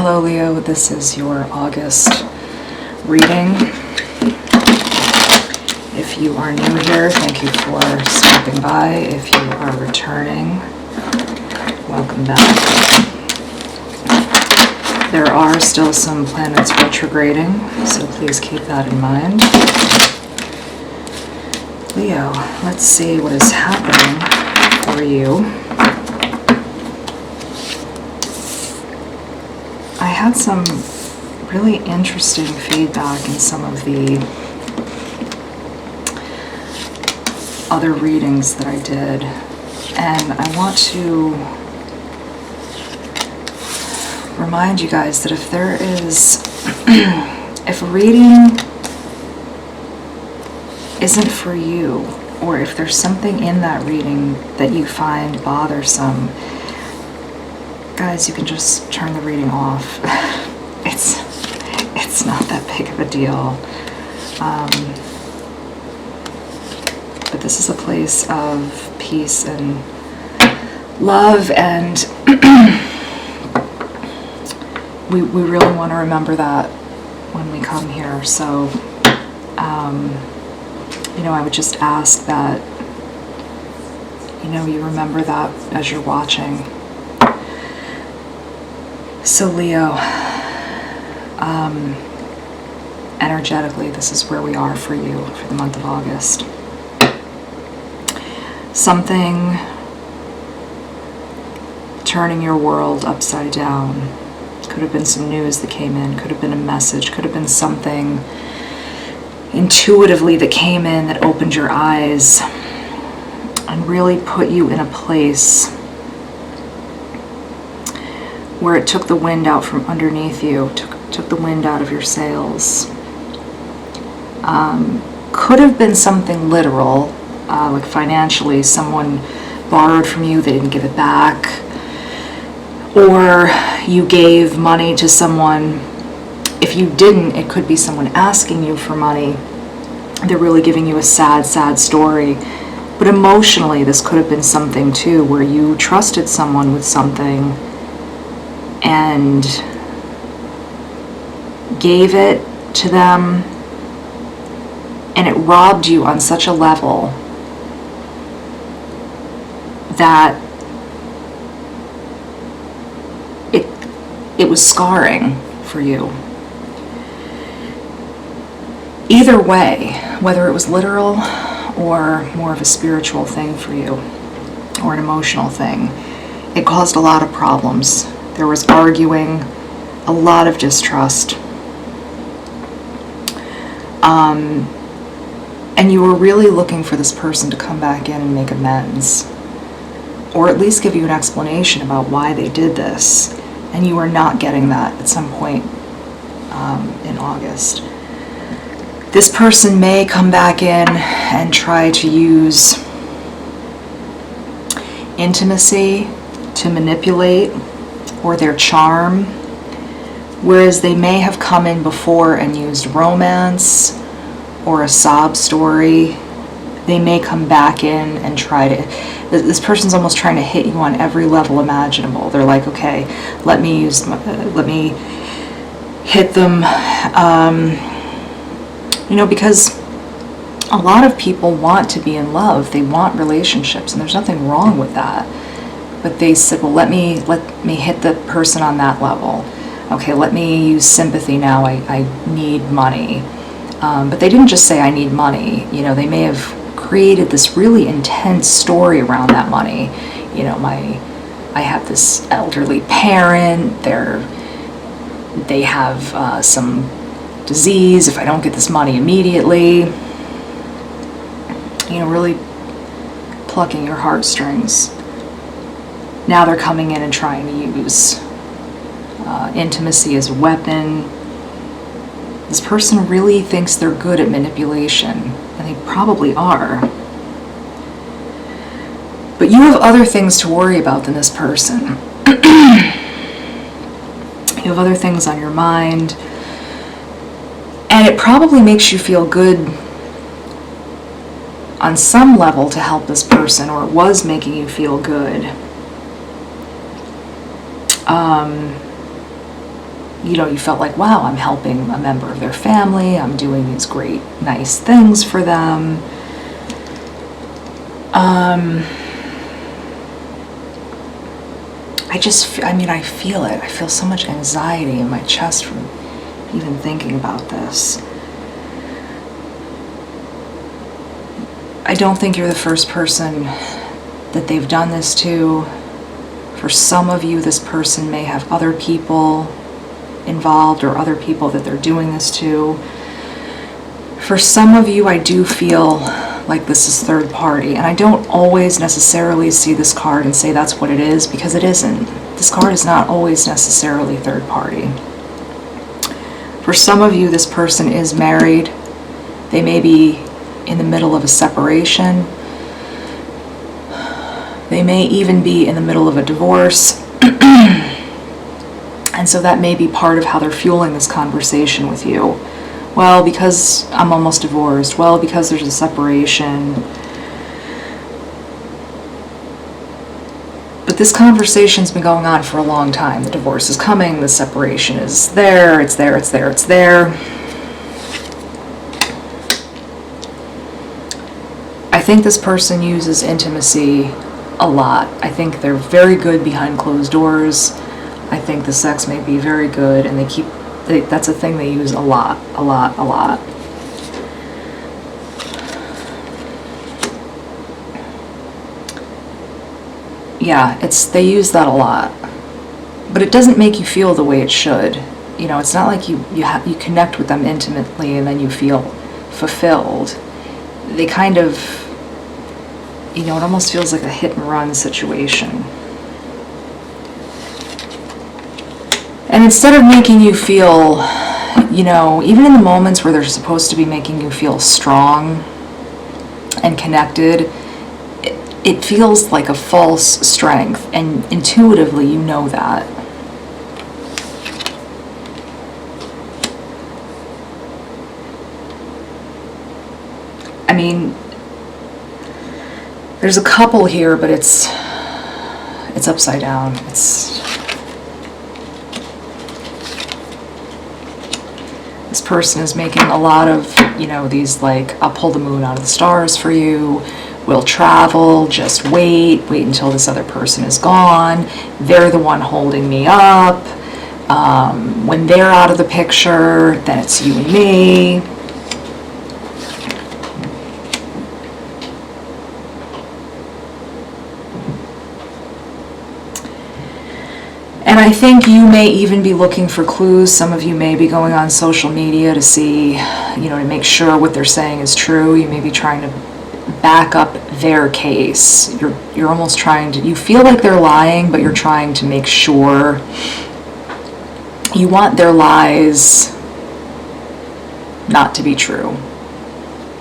Hello Leo, this is your August reading. If you are new here, thank you for stopping by. If you are returning, welcome back. There are still some planets retrograding, so please keep that in mind. Leo, let's see what is happening for you. I had some really interesting feedback in some of the other readings that I did, and I want to remind you guys that if there is, if a reading isn't for you, or if there's something in that reading that you find bothersome, guys, you can just turn the reading off. It's not that big of a deal. But this is a place of peace and love, and we really want to remember that when we come here. So, I would just ask that, you remember that as you're watching. So Leo, energetically, this is where we are for you for the month of August. Something turning your world upside down. Could have been some news that came in, could have been a message, could have been something intuitively that came in that opened your eyes and really put you in a place where it took the wind out from underneath you, took the wind out of your sails. Could have been something literal, like financially, someone borrowed from you, they didn't give it back, or you gave money to someone. If you didn't, it could be someone asking you for money. They're really giving you a sad, sad story. But emotionally, this could have been something too, where you trusted someone with something and gave it to them, and it robbed you on such a level that it was scarring for you. Either way, whether it was literal or more of a spiritual thing for you, or an emotional thing, it caused a lot of problems. There was arguing, a lot of distrust. And you were really looking for this person to come back in and make amends, or at least give you an explanation about why they did this. And you were not getting that at some point in August. This person may come back in and try to use intimacy to manipulate, or their charm, whereas they may have come in before and used romance or a sob story. They may come back in and try to, this person's almost trying to hit you on every level imaginable. They're like, okay, let me hit them, because a lot of people want to be in love. They want relationships, and there's nothing wrong with that. But they said, well, let me hit the person on that level. Okay, let me use sympathy now. I need money. But they didn't just say, I need money. They may have created this really intense story around that money. I have this elderly parent. They have some disease. If I don't get this money immediately, really plucking your heartstrings. Now they're coming in and trying to use intimacy as a weapon. This person really thinks they're good at manipulation, and they probably are. But you have other things to worry about than this person. You have other things on your mind, and it probably makes you feel good on some level to help this person, or it was making you feel good. you felt like, wow, I'm helping a member of their family, I'm doing these great, nice things for them. I feel it. I feel so much anxiety in my chest from even thinking about this. I don't think you're the first person that they've done this to. For some of you, this person may have other people involved or other people that they're doing this to. For some of you, I do feel like this is third party, and I don't always necessarily see this card and say that's what it is, because it isn't. This card is not always necessarily third party. For some of you, this person is married. They may be in the middle of a separation. They may even be in the middle of a divorce. And so that may be part of how they're fueling this conversation with you. Well, because I'm almost divorced. Well, because there's a separation. But this conversation's been going on for a long time. The divorce is coming, the separation is there, it's there, it's there, it's there. I think this person uses intimacy a lot. I think they're very good behind closed doors. I think the sex may be very good, and that's a thing they use a lot. Yeah, they use that a lot. But it doesn't make you feel the way it should. It's not like you connect with them intimately and then you feel fulfilled. They kind of, it almost feels like a hit and run situation. And instead of making you feel, even in the moments where they're supposed to be making you feel strong and connected, it feels like a false strength, and intuitively you know that. I mean, there's a couple here, but it's upside down. This person is making a lot of, these like, I'll pull the moon out of the stars for you, we'll travel, just wait until this other person is gone, they're the one holding me up, when they're out of the picture, then it's you and me. And I think you may even be looking for clues. Some of you may be going on social media to see, to make sure what they're saying is true. You may be trying to back up their case. You're almost trying to, you feel like they're lying, but you're trying to make sure. You want their lies not to be true.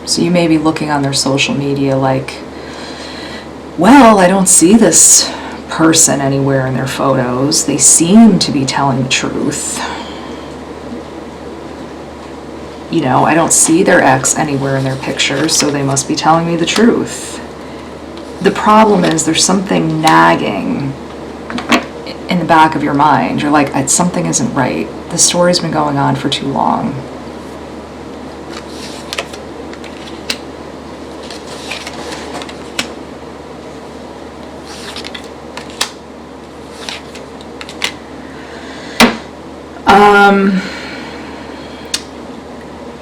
So you may be looking on their social media like, well, I don't see this person anywhere in their photos. They seem to be telling the truth. I don't see their ex anywhere in their pictures, so they must be telling me the truth. The problem is there's something nagging in the back of your mind. You're like, something isn't right. The story's been going on for too long.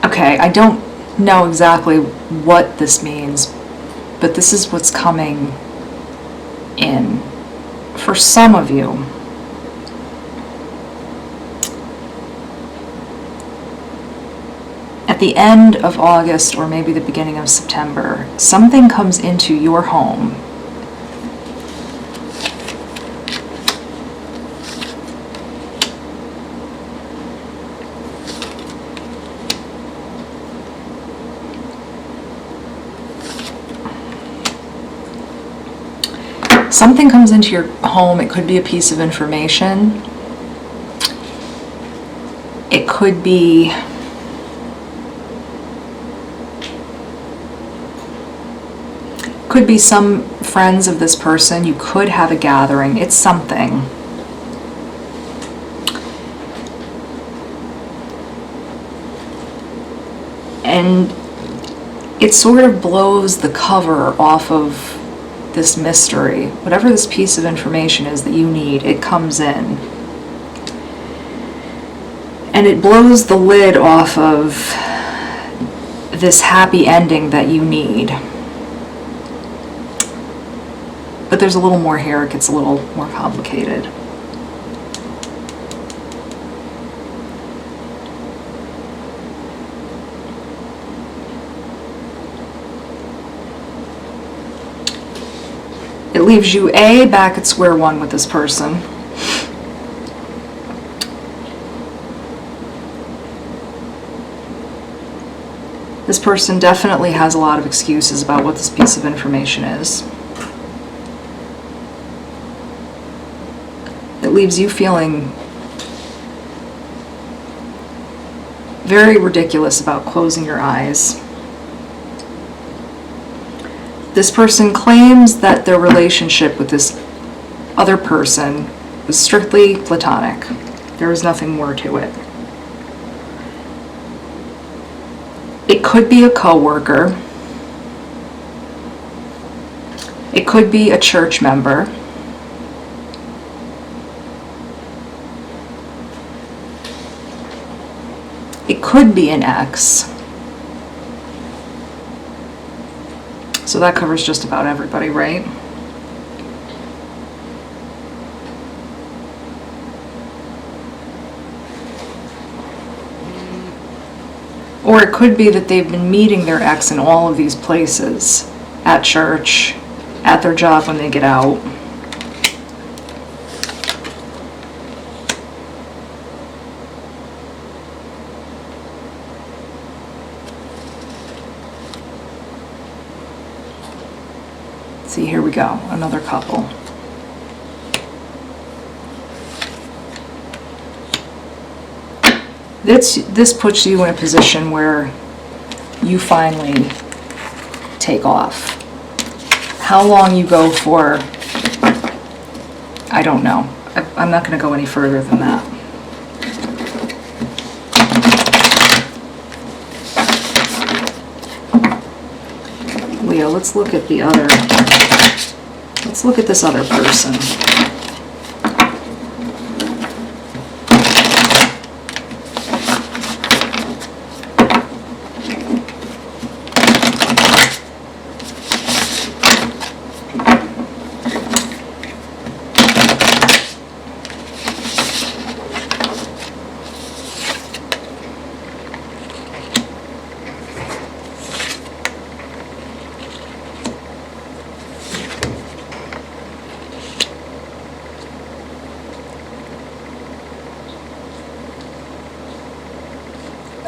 Okay, I don't know exactly what this means, but this is what's coming in. For some of you, at the end of August or maybe the beginning of September, something comes into your home . Something comes into your home. It could be a piece of information. It could be some friends of this person. You could have a gathering. It's something. And it sort of blows the cover off of this mystery. Whatever this piece of information is that you need, it comes in. And it blows the lid off of this happy ending that you need. But there's a little more here, it gets a little more complicated. It leaves you back at square one with this person. This person definitely has a lot of excuses about what this piece of information is. It leaves you feeling very ridiculous about closing your eyes. This person claims that their relationship with this other person was strictly platonic. There was nothing more to it. It could be a coworker. It could be a church member. It could be an ex. So that covers just about everybody, right? Or it could be that they've been meeting their ex in all of these places, at church, at their job when they get out. See, here we go, another couple. This puts you in a position where you finally take off. How long you go for, I don't know. I'm not going to go any further than that. Leo, let's look at this other person.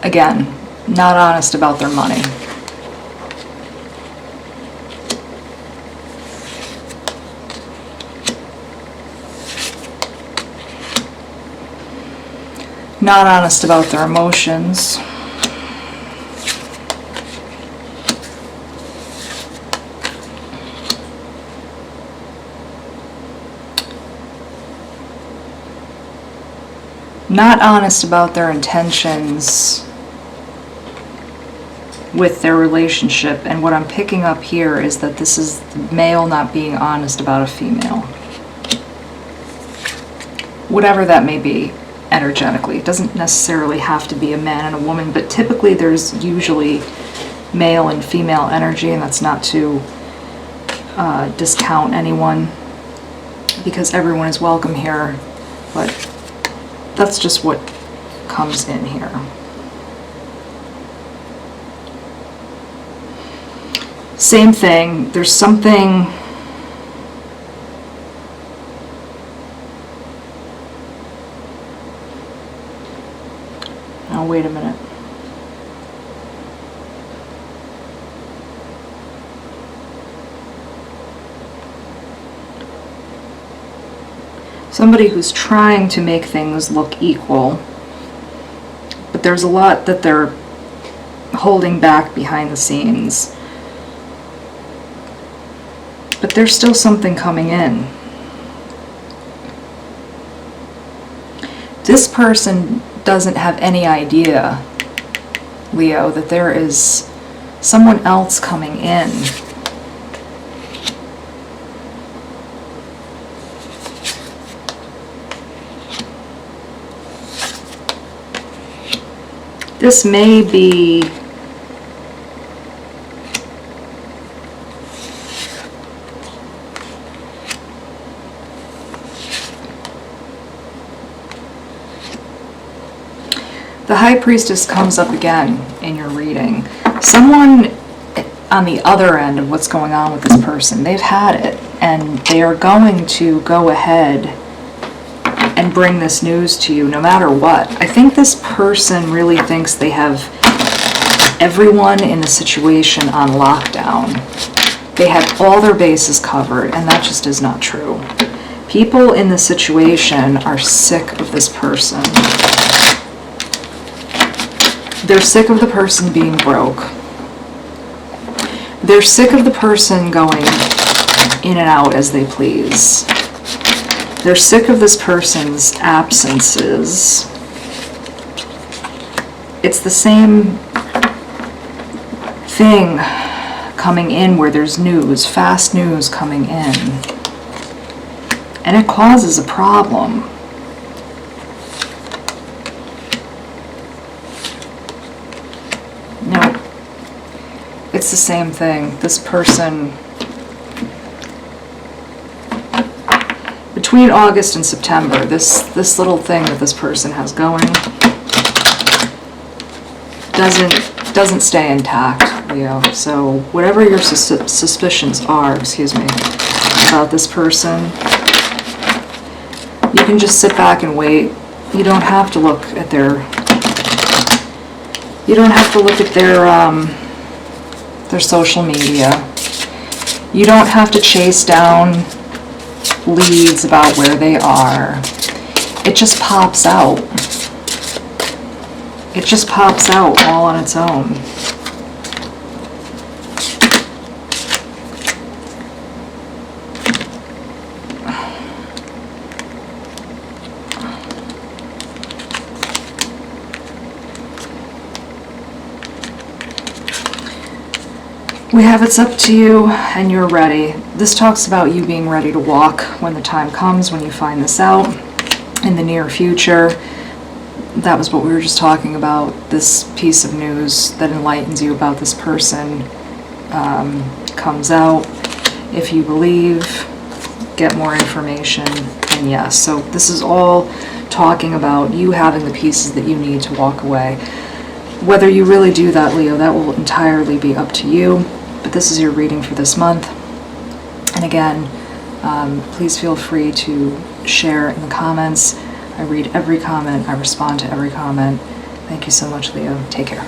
Again, not honest about their money. Not honest about their emotions. Not honest about their intentions with their relationship. And what I'm picking up here is that this is the male not being honest about a female. Whatever that may be energetically. It doesn't necessarily have to be a man and a woman, but typically there's usually male and female energy, and that's not to discount anyone, because everyone is welcome here, but that's just what comes in here. Same thing, there's something oh, wait a minute. Somebody who's trying to make things look equal, but there's a lot that they're holding back behind the scenes. But there's still something coming in. This person doesn't have any idea Leo, that there is someone else coming in. This may be the High Priestess comes up again in your reading. Someone on the other end of what's going on with this person, they've had it, and they are going to go ahead and bring this news to you no matter what. I think this person really thinks they have everyone in the situation on lockdown. They have all their bases covered, and that just is not true. People in the situation are sick of this person. They're sick of the person being broke. They're sick of the person going in and out as they please. They're sick of this person's absences. It's the same thing coming in where there's news, fast news coming in. And it causes a problem. No, it's the same thing. This person, between August and September, this little thing that this person has going doesn't stay intact, Leo. So whatever your suspicions are, about this person, you can just sit back and wait. You don't have to look at their social media. You don't have to chase down leads about where they are. It just pops out. It just pops out all on its own. We have it's up to you and you're ready. This talks about you being ready to walk when the time comes, when you find this out in the near future. That was what we were just talking about, this piece of news that enlightens you about this person comes out. If you believe, get more information, and yes. So this is all talking about you having the pieces that you need to walk away. Whether you really do that, Leo, that will entirely be up to you. But this is your reading for this month. And again, please feel free to share in the comments. I read every comment. I respond to every comment. Thank you so much, Leo. Take care.